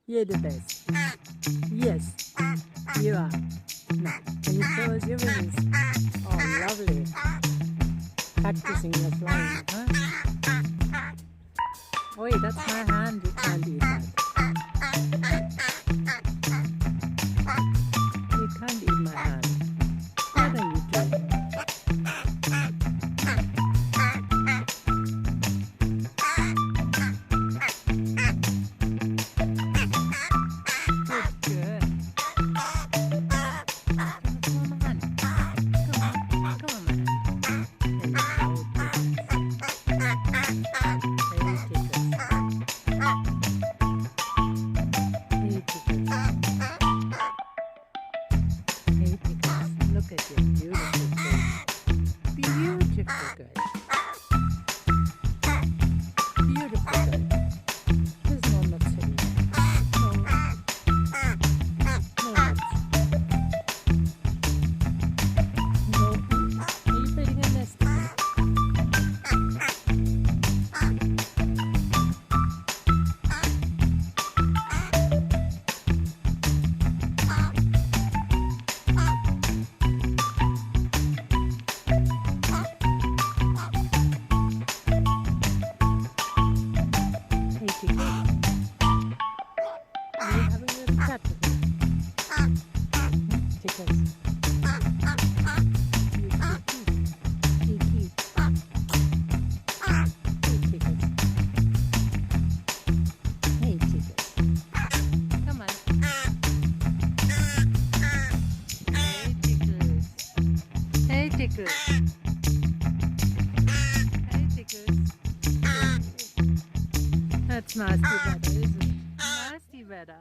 You're the best. Yes, you are. Now, can you show us your wings? Oh, lovely. Practicing your flying, huh? Wait, that's my hand. You can't eat that. You can't eat my hand. What are you doing? Good. Come on. Come on, man. Hey, Tickles. Hey, Tickles. Look at your beautiful face. Beautiful girl. Beautiful girl. There's no nuts in here. No. No nuts. No. Are you building a nest? Hey, Tickles. Are you having a little chat with me? Tickles. You cute. Hey, Tickles. Hey, Tickles. Come on. Hey, Tickles. Hey, Tickles. Hey, Tickles. That's nasty weather, isn't it? Nasty weather.